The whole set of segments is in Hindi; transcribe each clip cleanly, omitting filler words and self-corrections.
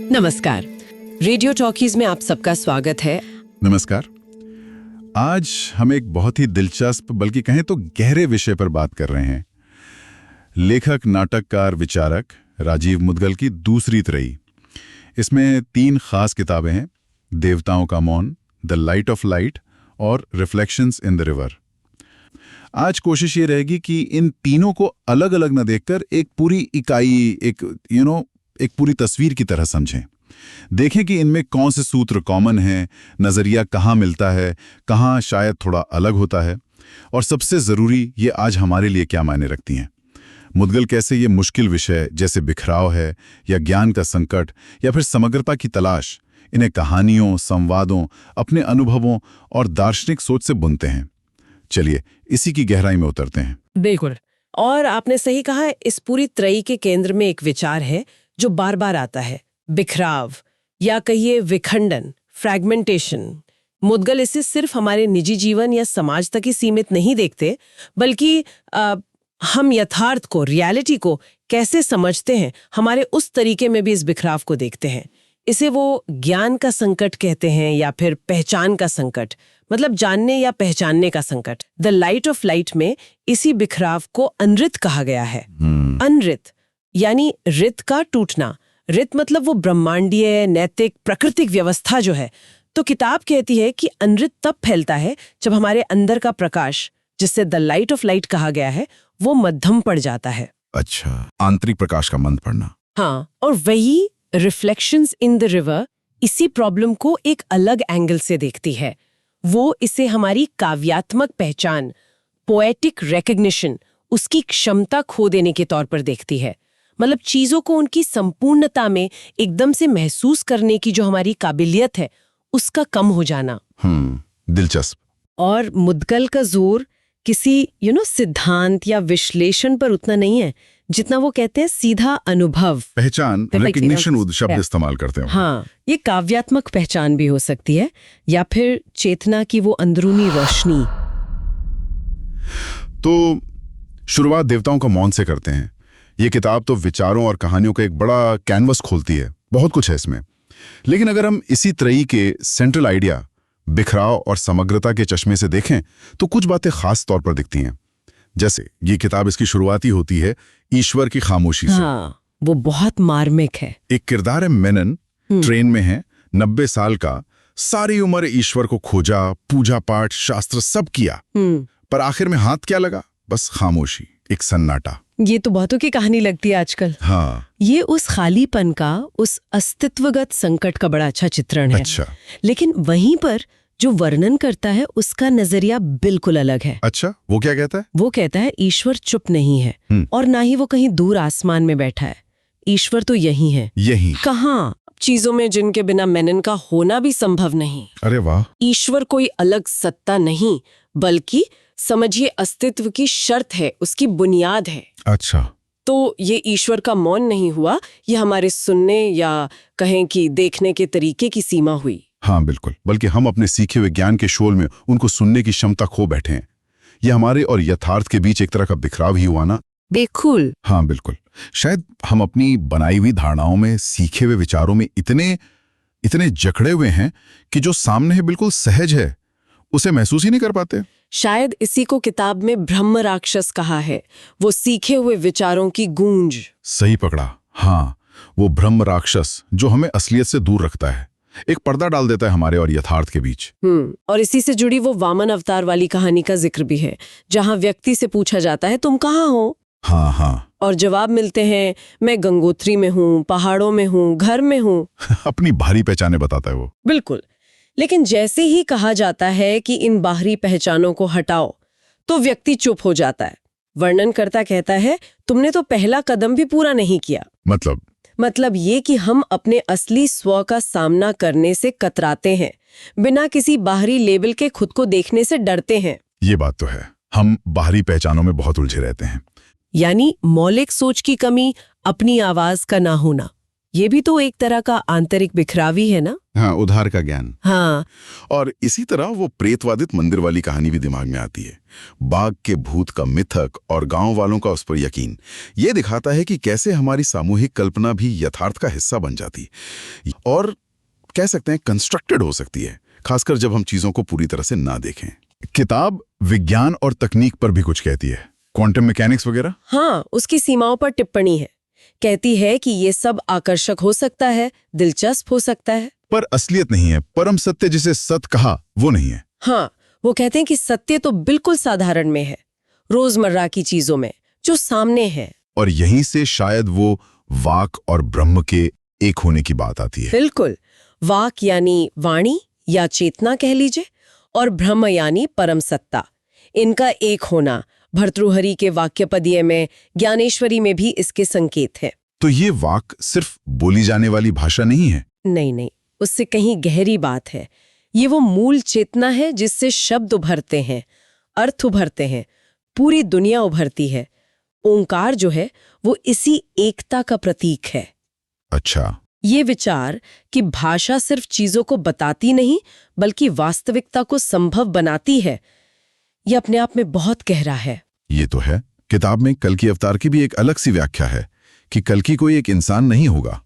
नमस्कार, रेडियो टॉकीज में आप सबका स्वागत है। नमस्कार। आज हम एक बहुत ही दिलचस्प बल्कि कहें तो गहरे विषय पर बात कर रहे हैं। लेखक, नाटककार, विचारक राजीव मुद्गल की दूसरी त्रयी। इसमें 3 खास किताबें हैं: देवताओं का मौन, द लाइट ऑफ लाइट और रिफ्लेक्शंस इन द रिवर। आज कोशिश ये रहेगी कि इन तीनों को अलग अलग न देखकर एक पूरी इकाई, एक पूरी तस्वीर की तरह समझें। देखें कि इनमें कौन से सूत्र कॉमन हैं, नजरिया कहाँ मिलता है, कहाँ शायद थोड़ा अलग होता है, और सबसे जरूरी ये आज हमारे लिए क्या मायने रखती हैं। मुद्गल कैसे ये मुश्किल विषय जैसे बिखराव है या ज्ञान का संकट या फिर समग्रता की तलाश, इन्हें कहानियों, संवादों, अपने अनुभवों और दार्शनिक सोच से बुनते हैं। चलिए इसी की गहराई में उतरते हैं। बिल्कुल, और आपने सही कहा, इस पूरी त्रयी के केंद्र में एक विचार है जो बार बार आता है: बिखराव, या कहिए विखंडन, फ्रैगमेंटेशन। मुद्गल इसे सिर्फ हमारे निजी जीवन या समाज तक ही सीमित नहीं देखते, बल्कि हम यथार्थ को, रियलिटी को कैसे समझते हैं, हमारे उस तरीके में भी इस बिखराव को देखते हैं। इसे वो ज्ञान का संकट कहते हैं या फिर पहचान का संकट, मतलब जानने या पहचानने का संकट। द लाइट ऑफ लाइट में इसी बिखराव को अनृत कहा गया है। अनृत यानी रित का टूटना। रित मतलब वो ब्रह्मांडीय, नैतिक, प्राकृतिक व्यवस्था जो है। तो किताब कहती है कि अनृत तब फैलता है जब हमारे अंदर का प्रकाश, जिससे द लाइट ऑफ लाइट कहा गया है, वो मध्यम पड़ जाता है। अच्छा, आंतरिक प्रकाश का मंद पड़ना। हाँ, और वही रिफ्लेक्शंस इन द रिवर इसी प्रॉब्लम को एक अलग एंगल से देखती है। वो इसे हमारी काव्यात्मक पहचान, पोएटिक रिकॉग्निशन, उसकी क्षमता खो देने के तौर पर देखती है। मतलब चीजों को उनकी संपूर्णता में एकदम से महसूस करने की जो हमारी काबिलियत है, उसका कम हो जाना। दिलचस्प। और मुद्गल का जोर किसी सिद्धांत या विश्लेषण पर उतना नहीं है जितना वो कहते हैं सीधा अनुभव, पहचान, रिकॉग्निशन शब्द इस्तेमाल करते हैं। हाँ, ये काव्यात्मक पहचान भी हो सकती है या फिर चेतना की वो अंदरूनी रोशनी। तो शुरुआत देवताओं का मौन से करते हैं। ये किताब तो विचारों और कहानियों का एक बड़ा कैनवस खोलती है, बहुत कुछ है इसमें। लेकिन अगर हम इसी त्रयी के सेंट्रल आइडिया, बिखराव और समग्रता के चश्मे से देखें तो कुछ बातें खास तौर पर दिखती हैं। जैसे ये किताब, इसकी शुरुआती होती है ईश्वर की खामोशी से। हाँ, वो बहुत मार्मिक है। एक किरदार है मेनन, ट्रेन में है, 90 साल का, सारी उम्र ईश्वर को खोजा, पूजा पाठ, शास्त्र सब किया, पर आखिर में हाथ क्या लगा? बस खामोशी, एक सन्नाटा। ये तो बहुतों की कहानी लगती है आजकल। हाँ, ये उस खालीपन का, उस अस्तित्वगत संकट का बड़ा अच्छा चित्रण है। अच्छा। लेकिन वहीं पर जो वर्णन करता है उसका नजरिया बिल्कुल अलग है। अच्छा, वो क्या कहता है? वो कहता है ईश्वर चुप नहीं है और ना ही वो कहीं दूर आसमान में बैठा है। ईश्वर तो यही है। यही कहाँ? चीजों में जिनके बिना मेनन का होना भी संभव नहीं। अरे वाह। ईश्वर कोई अलग सत्ता नहीं, बल्कि समझिए अस्तित्व की शर्त है, उसकी बुनियाद है। अच्छा, तो ये ईश्वर का मौन नहीं हुआ, ये हमारे सुनने या कहें कि देखने के तरीके की सीमा हुई। हाँ बिल्कुल, बल्कि हम अपने सीखे हुए ज्ञान के शोल में उनको सुनने की क्षमता खो बैठे हैं। ये हमारे और यथार्थ के बीच एक तरह का बिखराव ही हुआ ना। बिल्कुल। हाँ बिल्कुल। शायद हम अपनी बनाई हुई धारणाओं में, सीखे हुए विचारों में इतने जकड़े हुए हैं कि जो सामने है बिल्कुल सहज है, उसे महसूस ही नहीं कर पाते। शायद इसी को किताब में ब्रह्म राक्षस कहा है, वो सीखे हुए विचारों की गूंज। सही पकड़ा। हाँ, वो ब्रह्म राक्षस जो हमें असलियत से दूर रखता है, एक पर्दा डाल देता है हमारे और यथार्थ के बीच। और इसी से जुड़ी वो वामन अवतार वाली कहानी का जिक्र भी है, जहां व्यक्ति से पूछा जाता है तुम कहाँ हो? हाँ हाँ। और जवाब मिलते हैं मैं गंगोत्री में हूँ, पहाड़ों में हूँ, घर में हूँ। अपनी बाहरी पहचाने बताता है वो। बिल्कुल। लेकिन जैसे ही कहा जाता है कि इन बाहरी पहचानों को हटाओ, तो व्यक्ति चुप हो जाता है। वर्णनकर्ता कहता है तुमने तो पहला कदम भी पूरा नहीं किया। मतलब ये कि हम अपने असली स्व का सामना करने से कतराते हैं, बिना किसी बाहरी लेबल के खुद को देखने से डरते हैं। ये बात तो है, हम बाहरी पहचानों में बहुत उलझे रहते हैं। यानी मौलिक सोच की कमी, अपनी आवाज का ना होना, ये भी तो एक तरह का आंतरिक बिखराव ही है ना। हाँ, उधार का ज्ञान। हाँ, और इसी तरह वो प्रेतवादित मंदिर वाली कहानी भी दिमाग में आती है। बाघ के भूत का मिथक और गांव वालों का उस पर यकीन, ये दिखाता है कि कैसे हमारी सामूहिक कल्पना भी यथार्थ का हिस्सा बन जाती है और कह सकते हैं कंस्ट्रक्टेड हो सकती है, खासकर जब हम चीजों को पूरी तरह से ना देखें। किताब विज्ञान और तकनीक पर भी कुछ कहती है, क्वांटम मैकेनिक्स वगैरह। हाँ, उसकी सीमाओं पर टिप्पणी है। कहती है कि ये सब आकर्षक हो सकता है, दिलचस्प हो सकता है, पर असलियत नहीं है। परम सत्य जिसे सत कहा वो नहीं है। हाँ, वो कहते हैं कि सत्य तो बिल्कुल साधारण में है, रोजमर्रा की चीजों में जो सामने है। और यहीं से शायद वो वाक और ब्रह्म के एक होने की बात आती है। बिल्कुल, वाक यानी वाणी या चेतना कह लीजिए, और ब्रह्म यानी परम सत्ता। इनका एक होना भर्तृहरि के वाक्यपदीय में, ज्ञानेश्वरी में भी इसके संकेत है। तो ये वाक सिर्फ बोली जाने वाली भाषा नहीं है। नहीं नहीं, उससे कहीं गहरी बात है। ये वो मूल चेतना है जिससे शब्द उभरते हैं, अर्थ उभरते हैं, पूरी दुनिया उभरती है। ओंकार जो है वो इसी एकता का प्रतीक है। अच्छा, ये विचार कि भाषा सिर्फ चीजों को बताती नहीं बल्कि वास्तविकता को संभव बनाती है, ये अपने आप में बहुत गहरा है। ये तो है। किताब में कल्कि अवतार की भी एक अलग सी व्याख्या है कि कल्कि कोई एक इंसान नहीं होगा।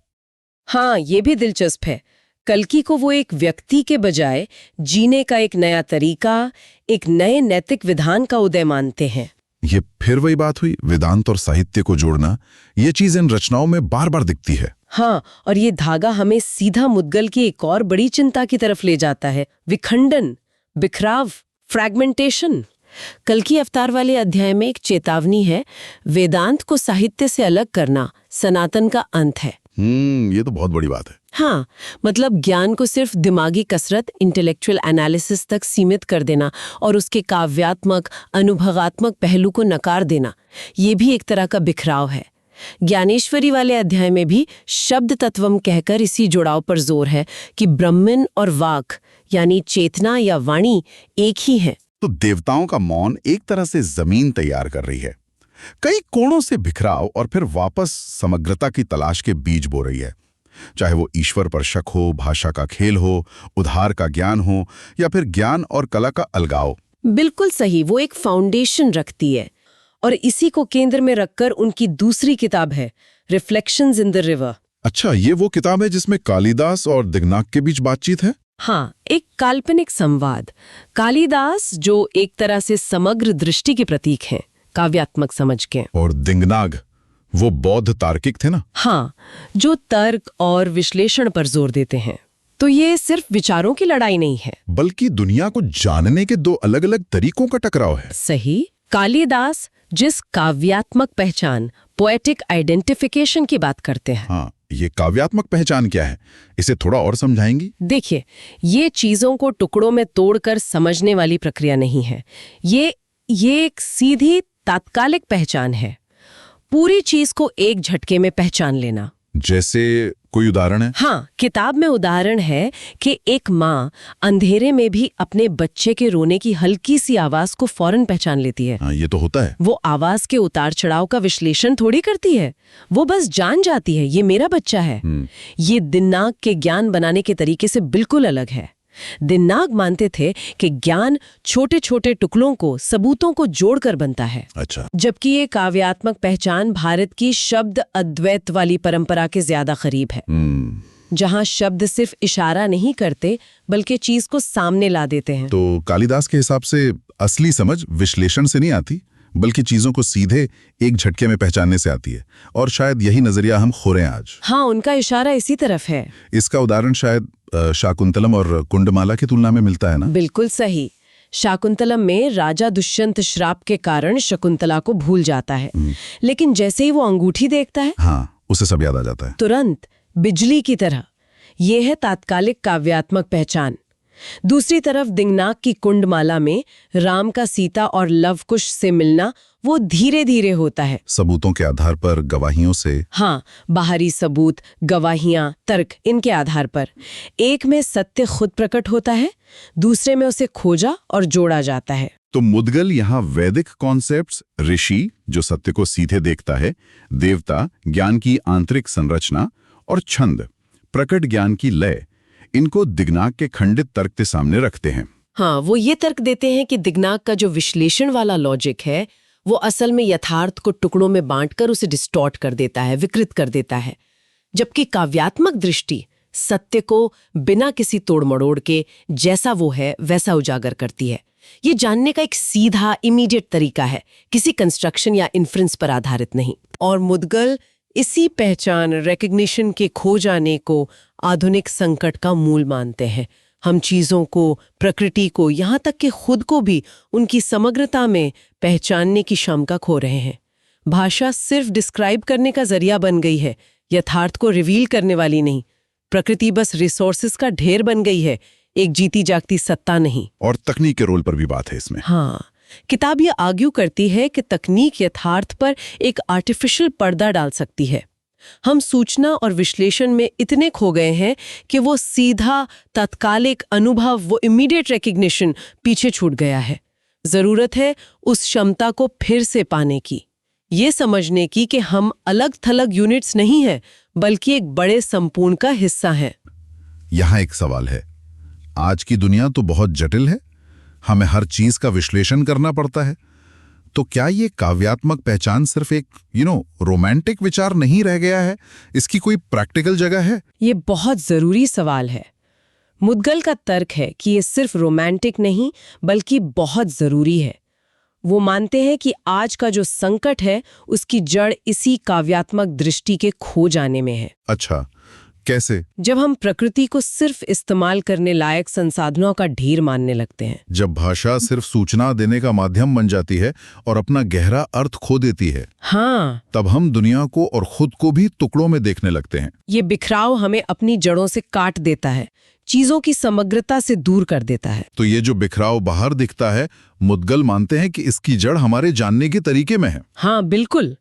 हाँ, ये भी दिलचस्प है। कल्कि को वो एक व्यक्ति के बजाय जीने का एक नया तरीका, एक नए नैतिक विधान का उदय मानते हैं। ये फिर वही बात हुई, वेदांत और साहित्य को जोड़ना। ये चीज इन रचनाओं में बार बार दिखती है। हाँ, और ये धागा हमें सीधा मुद्गल की एक और बड़ी चिंता की तरफ ले जाता है, विखंडन, बिखराव, फ्रैगमेंटेशन। कल्कि अवतार वाले अध्याय में एक चेतावनी है, वेदांत को साहित्य से अलग करना सनातन का अंत है। ये तो बहुत बड़ी बात है। हाँ, मतलब ज्ञान को सिर्फ दिमागी कसरत, इंटेलेक्चुअल एनालिसिस तक सीमित कर देना और उसके काव्यात्मक, अनुभवात्मक पहलू को नकार देना, ये भी एक तरह का बिखराव है। ज्ञानेश्वरी वाले अध्याय में भी शब्द तत्वम कहकर इसी जुड़ाव पर जोर है कि ब्रह्मन और वाक यानी चेतना या वाणी एक ही है। तो देवताओं का मौन एक तरह से जमीन तैयार कर रही है, कई कोणों से बिखराव और फिर वापस समग्रता की तलाश के बीज बो रही है। चाहे वो ईश्वर पर शक हो, भाषा का खेल हो, उधार का ज्ञान हो, या फिर ज्ञान और कला का अलगाव। बिल्कुल सही, वो एक फाउंडेशन रखती है। और इसी को केंद्र में रखकर उनकी दूसरी किताब है, रिफ्लेक्शंस इन द रिवर। अच्छा, ये वो किताब है जिसमें कालिदास और दिग्नाक के बीच बातचीत है। हाँ, एक काल्पनिक संवाद। कालिदास जो एक तरह से समग्र दृष्टि के प्रतीक हैं, काव्यात्मक समझ के, और दिग्नाग वो बौद्ध तार्किक थे ना। हाँ, जो तर्क और विश्लेषण पर जोर देते हैं। तो ये सिर्फ विचारों की लड़ाई नहीं है, बल्कि दुनिया को जानने के दो अलग अलग तरीकों का टकराव है। सही। कालिदास जिस काव्यात्मक पहचान, पोएटिक आइडेंटिफिकेशन की बात करते हैं। हाँ, ये काव्यात्मक पहचान क्या है, इसे थोड़ा और समझाएंगी? देखिए, ये चीजों को टुकड़ों में तोड़कर समझने वाली प्रक्रिया नहीं है। ये एक सीधी तात्कालिक पहचान है, पूरी चीज को एक झटके में पहचान लेना। जैसे कोई उदाहरण है? हाँ, किताब में उदाहरण है कि एक माँ अंधेरे में भी अपने बच्चे के रोने की हल्की सी आवाज को फौरन पहचान लेती है। हाँ, ये तो होता है। वो आवाज के उतार चढ़ाव का विश्लेषण थोड़ी करती है, वो बस जान जाती है ये मेरा बच्चा है। ये दिन्नाग के ज्ञान बनाने के तरीके से बिल्कुल अलग है। दिन्नाग मानते थे कि ज्ञान छोटे छोटे टुकड़ों को, सबूतों को जोड़कर बनता है। अच्छा, जबकि ये काव्यात्मक पहचान भारत की शब्द अद्वैत वाली परंपरा के ज्यादा करीब है, जहां शब्द सिर्फ इशारा नहीं करते बल्कि चीज को सामने ला देते हैं। तो कालिदास के हिसाब से असली समझ विश्लेषण से नहीं आती, बल्कि चीजों को सीधे एक झटके में पहचानने से आती है। और शायद यही नजरिया हम खो रहे हैं आज। हाँ, उनका इशारा इसी तरफ है। इसका उदाहरण शायद शाकुंतलम और कुंडमाला की तुलना में मिलता है ना? बिल्कुल सही। शाकुंतलम में राजा दुष्यंत श्राप के कारण शकुंतला को भूल जाता है, लेकिन जैसे ही वो अंगूठी देखता है, हाँ, उसे सब याद आ जाता है। तुरंत बिजली की तरह। ये है तात्कालिक काव्यात्मक पहचान। दूसरी तरफ दिग्नाग की कुंडमाला में राम का सीता और लवकुश से मिलना वो धीरे धीरे होता है, सबूतों के आधार पर, गवाहियों से। हाँ, बाहरी सबूत, गवाहियां, तर्क, इनके आधार पर। एक में सत्य खुद प्रकट होता है, दूसरे में उसे खोजा और जोड़ा जाता है। तो मुद्गल यहाँ वैदिक कॉन्सेप्ट्स, ऋषि जो सत्य को सीधे देखता है, देवता ज्ञान की आंतरिक संरचना, और छंद प्रकट ज्ञान की लय, इनको दिग्नाक के खंडित तर्क के सामने रखते हैं। हाँ, वो ये तर्क देते हैं कि दिग्नाक का जो विश्लेषण वाला लॉजिक है वो असल में यथार्थ को टुकड़ों में बांटकर उसे डिस्टॉर्ट कर देता है, विकृत कर देता है, जबकि काव्यात्मक दृष्टि सत्य को बिना किसी तोड़ मड़ोड़ के जैसा वो है वैसा उजागर करती है। ये जानने का एक सीधा इमीडिएट तरीका है, किसी कंस्ट्रक्शन या इन्फ्रेंस पर आधारित नहीं। और मुदगल इसी पहचान, रिकग्निशन के खो जाने को आधुनिक संकट का मूल मानते हैं। हम चीजों को, प्रकृति को, यहाँ तक कि खुद को भी उनकी समग्रता में पहचानने की क्षमता खो रहे हैं। भाषा सिर्फ डिस्क्राइब करने का जरिया बन गई है, यथार्थ को रिवील करने वाली नहीं। प्रकृति बस रिसोर्सेज का ढेर बन गई है, एक जीती जागती सत्ता नहीं। और तकनीक के रोल पर भी बात है इसमें। हाँ, किताब ये आर्ग्यू करती है कि तकनीक यथार्थ पर एक आर्टिफिशियल पर्दा डाल सकती है। हम सूचना और विश्लेषण में इतने खो गए हैं कि वो सीधा तात्कालिक अनुभव, वो इमीडिएट रिकग्निशन पीछे छूट गया है। जरूरत है उस क्षमता को फिर से पाने की, ये समझने की कि हम अलग थलग यूनिट्स नहीं हैं, बल्कि एक बड़े संपूर्ण का हिस्सा हैं। यहाँ एक सवाल है, आज की दुनिया तो बहुत जटिल है, हमें हर चीज का विश्लेषण करना पड़ता है, तो क्या ये काव्यात्मक पहचान सिर्फ एक रोमांटिक विचार नहीं रह गया है? इसकी कोई प्रैक्टिकल जगह है? ये बहुत जरूरी सवाल है। मुदगल का तर्क है कि ये सिर्फ रोमांटिक नहीं बल्कि बहुत जरूरी है। वो मानते हैं कि आज का जो संकट है उसकी जड़ इसी काव्यात्मक दृष्टि के खो जाने में है। अच्छा, कैसे? जब हम प्रकृति को सिर्फ इस्तेमाल करने लायक संसाधनों का ढेर मानने लगते हैं, जब भाषा सिर्फ सूचना देने का माध्यम बन जाती है और अपना गहरा अर्थ खो देती है, हाँ, तब हम दुनिया को और खुद को भी टुकड़ों में देखने लगते हैं। ये बिखराव हमें अपनी जड़ों से काट देता है, चीजों की समग्रता से दूर कर देता है। तो ये जो बिखराव बाहर दिखता है, मुदगल मानते हैं कि इसकी जड़ हमारे जानने के तरीके में है। हाँ, बिल्कुल।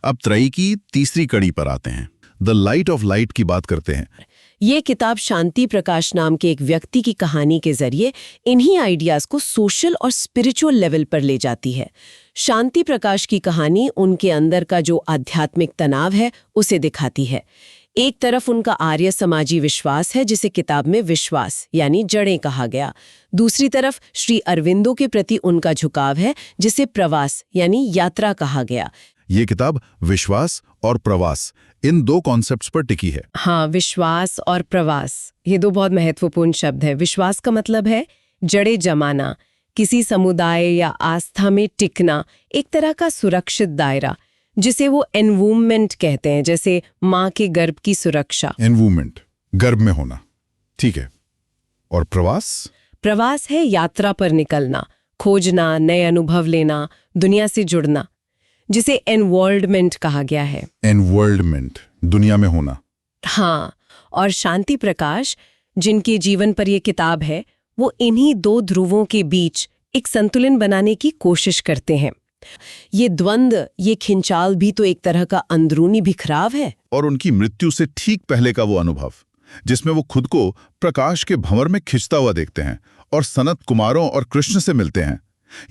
अब त्रयी की तीसरी कड़ी पर आते हैं, द लाइट ऑफ लाइट की बात करते हैं। ये किताब शांति प्रकाश नाम के एक व्यक्ति की कहानी के जरिए इन्हीं आइडियाज को सोशल और स्पिरिचुअल लेवल पर ले जाती है। शांति प्रकाश की कहानी उनके अंदर का जो आध्यात्मिक तनाव है उसे दिखाती है। एक तरफ उनका आर्य समाजी विश्वास है जिसे किताब में विश्वास यानी जड़ें कहा गया। दूसरी तरफ श्री अरविंदो के प्रति उनका झुकाव है जिसे प्रवास यानी यात्रा कहा गया। ये किताब विश्वास और प्रवास इन दो कॉन्सेप्ट्स पर टिकी है। हाँ, विश्वास और प्रवास, ये दो बहुत महत्वपूर्ण शब्द है। विश्वास का मतलब है जड़े जमाना, किसी समुदाय या आस्था में टिकना, एक तरह का सुरक्षित दायरा जिसे वो एनवूमेंट कहते हैं, जैसे माँ के गर्भ की सुरक्षा। एनवूमेंट, गर्भ में होना, ठीक है। और प्रवास? प्रवास है यात्रा पर निकलना, खोजना, नए अनुभव लेना, दुनिया से जुड़ना, जिसे एनवर्ल्डमेंट कहा गया है। एनवर्ल्डमेंट, दुनिया में होना। हाँ, और शांति प्रकाश जिनके जीवन पर यह किताब है वो इन्हीं दो ध्रुवों के बीच एक संतुलन बनाने की कोशिश करते हैं। ये द्वंद्व, ये खिंचाल भी तो एक तरह का अंदरूनी बिखराव है। और उनकी मृत्यु से ठीक पहले का वो अनुभव जिसमें वो खुद को प्रकाश के भंवर में खिंचता हुआ देखते हैं और सनत कुमारों और कृष्ण से मिलते हैं,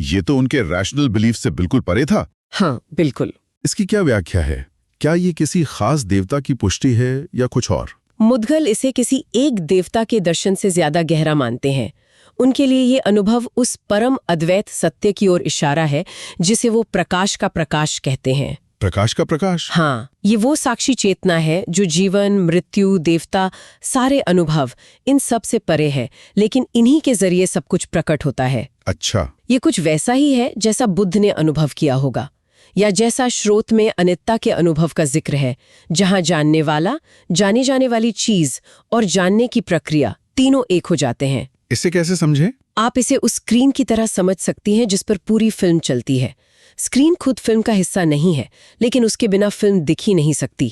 ये तो उनके रैशनल बिलीफ से बिल्कुल परे था। हाँ, बिल्कुल। इसकी क्या व्याख्या है? क्या ये किसी खास देवता की पुष्टि है या कुछ और? मुदगल इसे किसी एक देवता के दर्शन से ज्यादा गहरा मानते हैं। उनके लिए ये अनुभव उस परम अद्वैत सत्य की ओर इशारा है जिसे वो प्रकाश का प्रकाश कहते हैं। प्रकाश का प्रकाश? हाँ, ये वो साक्षी चेतना है जो जीवन, मृत्यु, देवता, सारे अनुभव इन सब से परे है, लेकिन इन्हीं के जरिए सब कुछ प्रकट होता है। अच्छा, ये कुछ वैसा ही है जैसा बुद्ध ने अनुभव किया होगा, या जैसा श्रोत में अनित्ता के अनुभव का जिक्र है, जहां जानने वाला, जाने जाने वाली चीज और जानने की प्रक्रिया तीनों एक हो जाते हैं। इसे कैसे समझे? आप इसे उस स्क्रीन की तरह समझ सकती हैं जिस पर पूरी फिल्म चलती है। स्क्रीन खुद फिल्म का हिस्सा नहीं है, लेकिन उसके बिना फिल्म दिख ही नहीं सकती।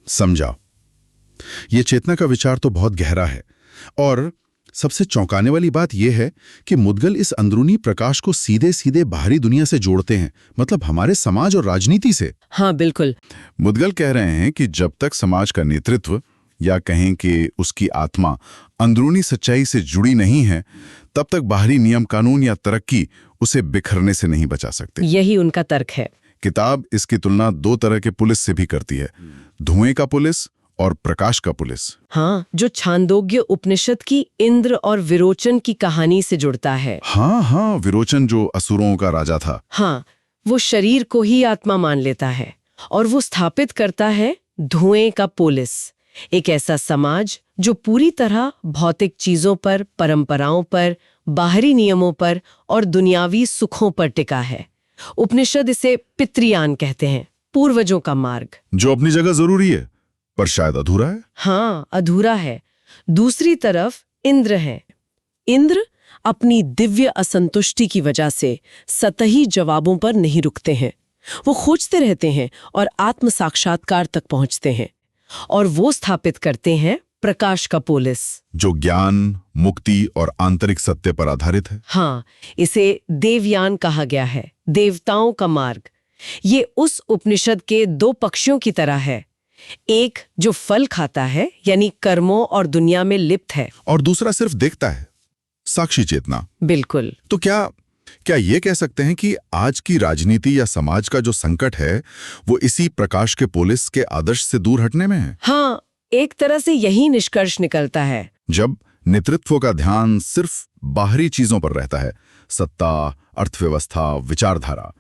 समझा। ये चेतना का विचार तो बहुत गहरा है, और सबसे चौंकाने वाली बात यह है कि मुदगल इस अंदरूनी प्रकाश को सीधे सीधे बाहरी दुनिया से जोड़ते हैं, मतलब हमारे समाज और राजनीति से। हाँ, बिल्कुल। मुदगल कह रहे हैं कि जब तक समाज का नेतृत्व या कहें कि उसकी आत्मा अंदरूनी सच्चाई से जुड़ी नहीं है, तब तक बाहरी नियम कानून या तरक्की उसे बिखरने से नहीं बचा सकते। यही उनका तर्क है। किताब इसकी तुलना दो तरह के पुलिस से भी करती है, धुएं का पुलिस और प्रकाश का पुलिस। हाँ, जो छांदोग्य उपनिषद की इंद्र और विरोचन की कहानी से जुड़ता है। हाँ, विरोचन जो असुरों का राजा था। हाँ, वो शरीर को ही आत्मा मान लेता है और वो स्थापित करता है धुएं का पोलिस, एक ऐसा समाज जो पूरी तरह भौतिक चीजों पर, परंपराओं पर, बाहरी नियमों पर और दुनियावी सुखों पर टिका है। उपनिषद इसे पितृयान कहते हैं, पूर्वजों का मार्ग, जो अपनी जगह जरूरी है पर शायद अधूरा है। हाँ, अधूरा है। दूसरी तरफ इंद्र है। इंद्र अपनी दिव्य असंतुष्टि की वजह से सतही जवाबों पर नहीं रुकते हैं। वो खोजते रहते हैं और आत्म साक्षात्कार तक पहुंचते हैं, और वो स्थापित करते हैं प्रकाश का पोलिस, जो ज्ञान, मुक्ति और आंतरिक सत्य पर आधारित है। हाँ, इसे देवयान कहा गया है, देवताओं का मार्ग। ये उस उपनिषद के दो पक्षों की तरह है, एक जो फल खाता है यानी कर्मों और दुनिया में लिप्त है, और दूसरा सिर्फ देखता है, साक्षी चेतना। बिल्कुल। तो क्या ये कह सकते हैं कि आज की राजनीति या समाज का जो संकट है वो इसी प्रकाश के पोलिस के आदर्श से दूर हटने में है? हाँ, एक तरह से यही निष्कर्ष निकलता है। जब नेतृत्व का ध्यान सिर्फ बाहरी चीजों पर रहता है, सत्ता, अर्थव्यवस्था, विचारधारा,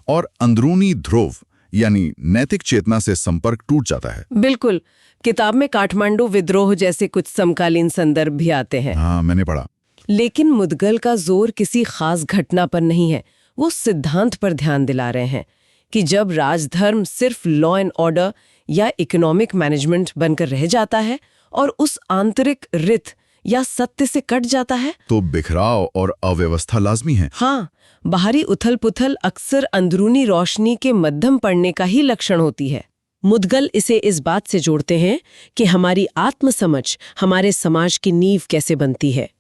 और अंदरूनी ध्रुव यानी नैतिक चेतना से संपर्क टूट जाता है। बिल्कुल। किताब में काठमांडू विद्रोह जैसे कुछ समकालीन संदर्भ भी आते हैं। हाँ, मैंने पढ़ा। लेकिन मुदगल का जोर किसी खास घटना पर नहीं है, वो सिद्धांत पर ध्यान दिला रहे हैं कि जब राजधर्म सिर्फ लॉ एंड ऑर्डर या इकोनॉमिक मैनेजमेंट बनकर रह जाता है और उस आंतरिक रित या सत्य से कट जाता है, तो बिखराव और अव्यवस्था लाजमी है। हाँ, बाहरी उथल-पुथल अक्सर अंदरूनी रोशनी के मध्यम पड़ने का ही लक्षण होती है। मुदगल इसे इस बात से जोड़ते हैं कि हमारी आत्मसमझ हमारे समाज की नींव कैसे बनती है।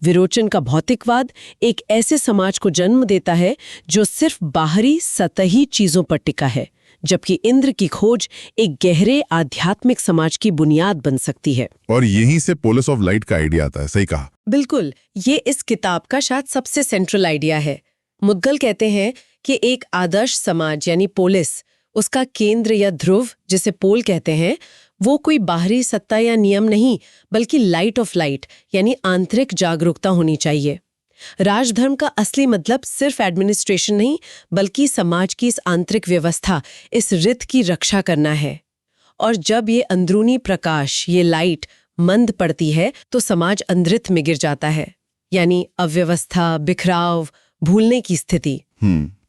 विरोचन का भौतिकवाद एक ऐसे समाज को जन्म देता है जो सिर्फ बाहरी सतही चीजों पर टिका है, जबकि इंद्र की खोज एक गहरे आध्यात्मिक समाज की बुनियाद बन सकती है। और यहीं से पोलिस ऑफ लाइट का आइडिया आता है। सही कहा। बिल्कुल, ये इस किताब का शायद सबसे सेंट्रल आइडिया है। मुदगल कहते हैं कि एक आदर्श समाज यानी पोलिस, उसका केंद्र या ध्रुव जिसे पोल कहते हैं, वो कोई बाहरी सत्ता या नियम नहीं, बल्कि लाइट ऑफ लाइट यानी आंतरिक जागरूकता होनी चाहिए। राजधर्म का असली मतलब सिर्फ एडमिनिस्ट्रेशन नहीं, बल्कि समाज की इस आंतरिक व्यवस्था, इस रित की रक्षा करना है। और जब ये अंदरूनी प्रकाश, ये लाइट मंद पड़ती है, तो समाज अंधरित में गिर जाता है, यानी अव्यवस्था, बिखराव, भूलने की स्थिति।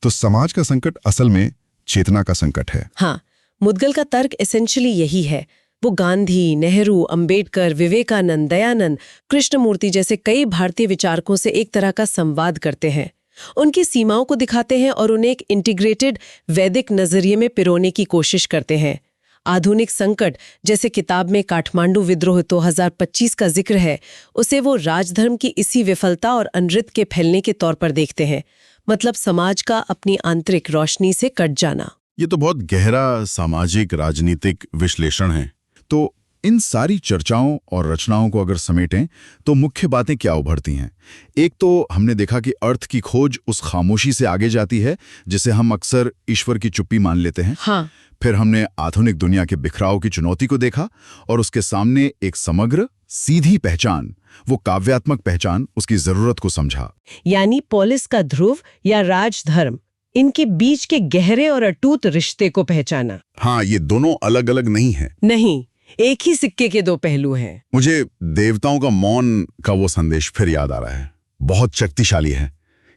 तो समाज का संकट असल में चेतना का संकट है। हाँ, मुदगल का तर्क एसेंशियली यही है। वो गांधी, नेहरू, अंबेडकर, विवेकानंद, दयानंद, कृष्णमूर्ति जैसे कई भारतीय विचारकों से एक तरह का संवाद करते हैं, उनकी सीमाओं को दिखाते हैं और उन्हें एक इंटीग्रेटेड वैदिक नजरिए में पिरोने की कोशिश करते हैं। आधुनिक संकट, जैसे किताब में काठमांडू विद्रोह 2025 का जिक्र है, उसे वो राजधर्म की इसी विफलता और अनृत के फैलने के तौर पर देखते हैं, मतलब समाज का अपनी आंतरिक रोशनी से कट जाना। ये तो बहुत गहरा सामाजिक राजनीतिक विश्लेषण है। तो इन सारी चर्चाओं और रचनाओं को अगर समेटें तो मुख्य बातें क्या उभरती हैं? एक तो हमने देखा कि अर्थ की खोज उस खामोशी से आगे जाती है जिसे हम अक्सर ईश्वर की चुप्पी मान लेते हैं। हाँ। फिर हमने आधुनिक दुनिया के बिखराव की चुनौती को देखा और उसके सामने एक समग्र सीधी पहचान, वो काव्यात्मक पहचान, उसकी जरूरत को समझा। यानी पोलिस का ध्रुव या राजधर्म, इनके बीच के गहरे और अटूट रिश्ते को पहचाना। हाँ, ये दोनों अलग अलग नहीं है। नहीं, एक ही सिक्के के दो पहलू हैं। मुझे देवताओं का मौन का वो संदेश फिर याद आ रहा है, बहुत शक्तिशाली है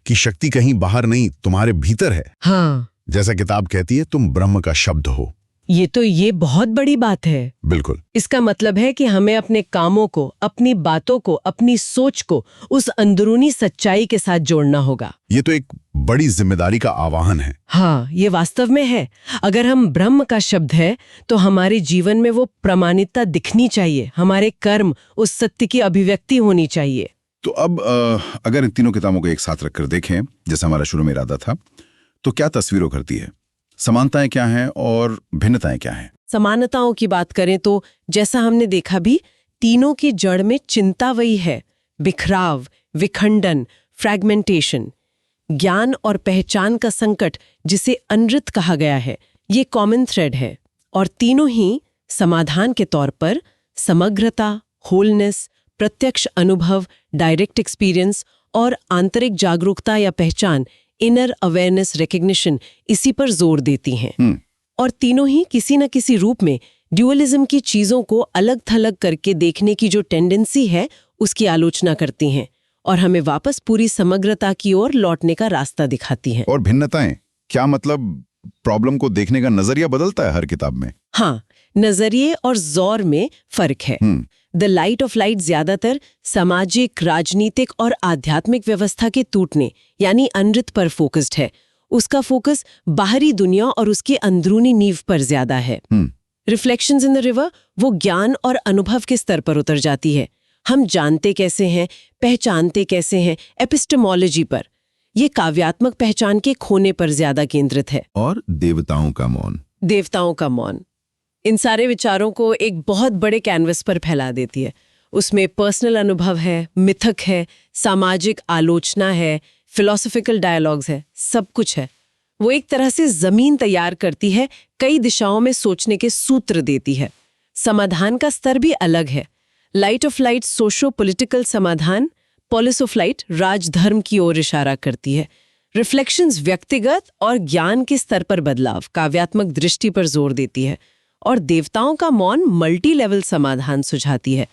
कि शक्ति कहीं बाहर नहीं, तुम्हारे भीतर है। हाँ, जैसा किताब कहती है, तुम ब्रह्म का शब्द हो। ये बहुत बड़ी बात है। बिल्कुल। इसका मतलब है कि हमें अपने कामों को, अपनी बातों को, अपनी सोच को उस अंदरूनी सच्चाई के साथ जोड़ना होगा। ये तो एक बड़ी जिम्मेदारी का आह्वान है। हाँ, ये वास्तव में है। अगर हम ब्रह्म का शब्द है तो हमारे जीवन में वो प्रमाणिकता दिखनी चाहिए, हमारे कर्म उस सत्य की अभिव्यक्ति होनी चाहिए। तो अब अगर इन तीनों किताबों को एक साथ रखकर देखें, जैसा हमारा शुरू में इरादा था, तो क्या तस्वीर उभरती है? समानताएं क्या हैं और भिन्नताएं क्या हैं? समानताओं की बात करें तो जैसा हमने देखा भी, तीनों की जड़ में चिंता वही है, बिखराव, विखंडन, फ्रैगमेंटेशन। ज्ञान और पहचान का संकट, जिसे अनृत कहा गया है, ये कॉमन थ्रेड है। और तीनों ही समाधान के तौर पर समग्रता, होलनेस, प्रत्यक्ष अनुभव, डायरेक्ट एक्सपीरियंस और आंतरिक जागरूकता या पहचान, इनर अवेयरनेस रिकग्निशन, इसी पर जोर देती हैं। और तीनों ही किसी न किसी रूप में ड्यूअलिज्म की चीजों को अलग थलग करके देखने की जो टेंडेंसी है उसकी आलोचना करती हैं और हमें वापस पूरी समग्रता की ओर लौटने का रास्ता दिखाती हैं। और भिन्नताएं क्या मतलब? प्रॉब्लम को देखने का नजरिया बदलता है हर किताब में? हाँ, नजरिए और जोर में फर्क है। द लाइट ऑफ लाइट ज्यादातर सामाजिक, राजनीतिक और आध्यात्मिक व्यवस्था के टूटने यानी अनृत पर फोकस्ड है। उसका फोकस बाहरी दुनिया और उसकी अंदरूनी नींव पर ज्यादा है। रिफ्लेक्शंस इन द रिवर वो ज्ञान और अनुभव के स्तर पर उतर जाती है। हम जानते कैसे हैं, पहचानते कैसे हैं, एपिस्टेमोलॉजी पर। ये काव्यात्मक पहचान के खोने पर ज्यादा केंद्रित है। और देवताओं का मौन। देवताओं का मौन इन सारे विचारों को एक बहुत बड़े कैनवस पर फैला देती है। उसमें पर्सनल अनुभव है, मिथक है, सामाजिक आलोचना है, फिलोसॉफिकल डायलॉग्स है, सब कुछ है। वो एक तरह से जमीन तैयार करती है, कई दिशाओं में सोचने के सूत्र देती है। समाधान का स्तर भी अलग है। Light of light socio political समाधान, पॉलिस ऑफ लाइट राजधर्म की ओर इशारा करती है। रिफ्लेक्शंस व्यक्तिगत और ज्ञान के स्तर पर बदलाव, काव्यात्मक दृष्टि पर जोर देती है। और देवताओं का मौन मल्टी लेवल समाधान सुझाती है,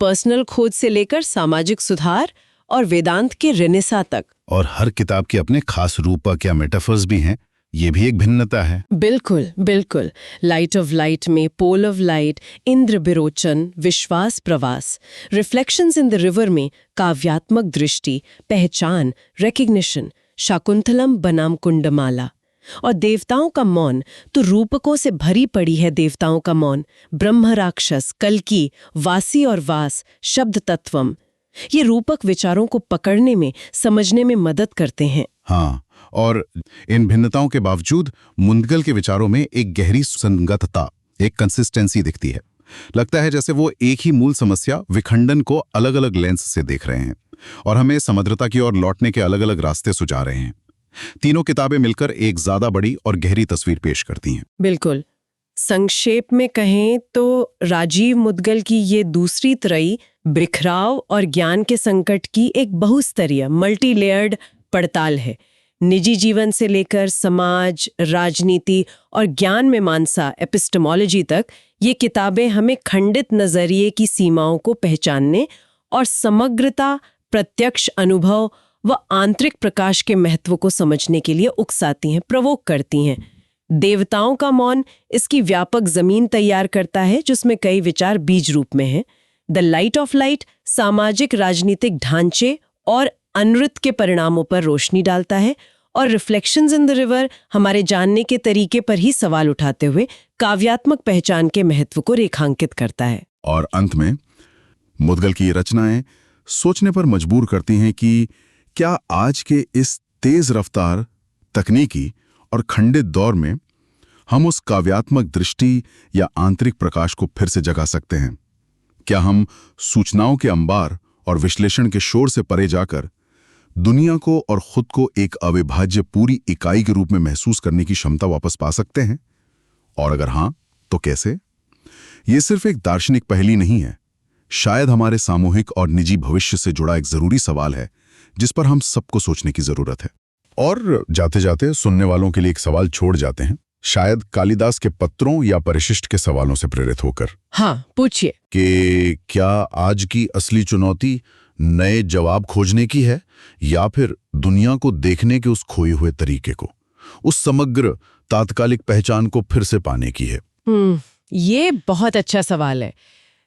पर्सनल खोज से लेकर सामाजिक सुधार और वेदांत के रेनेसा तक। और हर किताब के अपने खास रूपक या मेटाफर्स भी हैं, ये भी एक भिन्नता है। बिल्कुल बिल्कुल। लाइट ऑफ लाइट में पोल ऑफ लाइट, इंद्र बिरोचन, विश्वास प्रवास। रिफ्लेक्शंस इन द रिवर में काव्यात्मक दृष्टि, पहचान, रिकग्निशन, शाकुंतलम बनाम कुंडमाला। और देवताओं का मौन तो रूपकों से भरी पड़ी है। देवताओं का मौन, ब्रह्म राक्षस, कल्की, वासी और वास, शब्द तत्वम, ये रूपक विचारों को पकड़ने में, समझने में मदद करते हैं। हाँ, और इन भिन्नताओं के बावजूद मुंदगल के विचारों में एक गहरी संगतता, एक कंसिस्टेंसी दिखती है। लगता है जैसे वो एक ही मूल समस्या विखंडन को अलग अलग लेंस से देख रहे हैं और हमें समग्रता की ओर लौटने के अलग अलग रास्ते सुझा रहे हैं। तीनों किताबें मिलकर एक ज्यादा बड़ी और गहरी तस्वीर पेश करती हैं। बिल्कुल। संक्षेप में कहें तो राजीव मुद्गल की ये दूसरी त्रयी बिखराव और ज्ञान के संकट की एक बहुस्तरीय, मल्टी लेयर्ड पड़ताल है। निजी जीवन से लेकर समाज, राजनीति और ज्ञान में मानसा, एपिस्टेमोलॉजी तक, ये किताबें हमें खंडित नजरिए की सीमाओं को पहचानने और समग्रता, प्रत्यक्ष अनुभव व आंतरिक प्रकाश के महत्व को समझने के लिए उकसाती हैं, प्रवोक करती हैं। देवताओं का मौन इसकी व्यापक जमीन तैयार करता है, जिसमें कई विचार बीज रूप में हैं। द लाइट ऑफ लाइट सामाजिक राजनीतिक ढांचे और अनृत के परिणामों पर रोशनी डालता है, और रिफ्लेक्शंस इन द रिवर हमारे जानने के तरीके पर ही सवाल उठाते हुए काव्यात्मक पहचान के महत्व को रेखांकित करता है। और अंत में मुद्गल की रचनाएं सोचने पर मजबूर करती हैं कि क्या आज के इस तेज रफ्तार, तकनीकी और खंडित दौर में हम उस काव्यात्मक दृष्टि या आंतरिक प्रकाश को फिर से जगा सकते हैं? क्या हम सूचनाओं के अंबार और विश्लेषण के शोर से परे जाकर दुनिया को और खुद को एक अविभाज्य पूरी इकाई के रूप में महसूस करने की क्षमता वापस पा सकते हैं? और अगर हां, तो कैसे? ये सिर्फ एक दार्शनिक पहेली नहीं है, शायद हमारे सामूहिक और निजी भविष्य से जुड़ा एक जरूरी सवाल है जिस पर हम सबको सोचने की जरूरत है। और जाते जाते सुनने वालों के लिए एक सवाल छोड़ जाते हैं, शायद कालिदास के पत्रों या परिशिष्ट के सवालों से प्रेरित होकर। हाँ, पूछिए। कि क्या आज की असली चुनौती नए जवाब खोजने की है या फिर दुनिया को देखने के उस खोए हुए तरीके को, उस समग्र तात्कालिक पहचान को फिर से पाने की है? ये बहुत अच्छा सवाल है।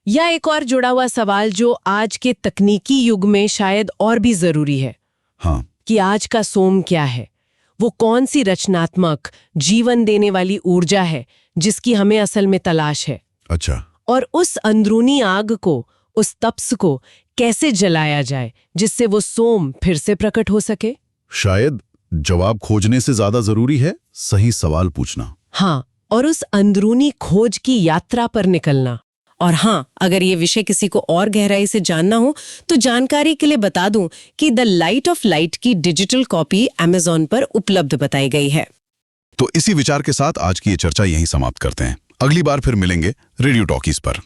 या एक और जुड़ा हुआ सवाल जो आज के तकनीकी युग में शायद और भी जरूरी है। हाँ, कि आज का सोम क्या है? वो कौन सी रचनात्मक, जीवन देने वाली ऊर्जा है जिसकी हमें असल में तलाश है? अच्छा। और उस अंदरूनी आग को, उस तप्स को कैसे जलाया जाए जिससे वो सोम फिर से प्रकट हो सके? शायद जवाब खोजने से ज्यादा जरूरी है सही सवाल पूछना। हाँ, और उस अंदरूनी खोज की यात्रा पर निकलना। और हाँ, अगर ये विषय किसी को और गहराई से जानना हो तो जानकारी के लिए बता दूं कि द लाइट ऑफ लाइट की डिजिटल कॉपी अमेज़न पर उपलब्ध बताई गई है। तो इसी विचार के साथ आज की ये चर्चा यहीं समाप्त करते हैं। अगली बार फिर मिलेंगे रेडियो टॉकीज पर।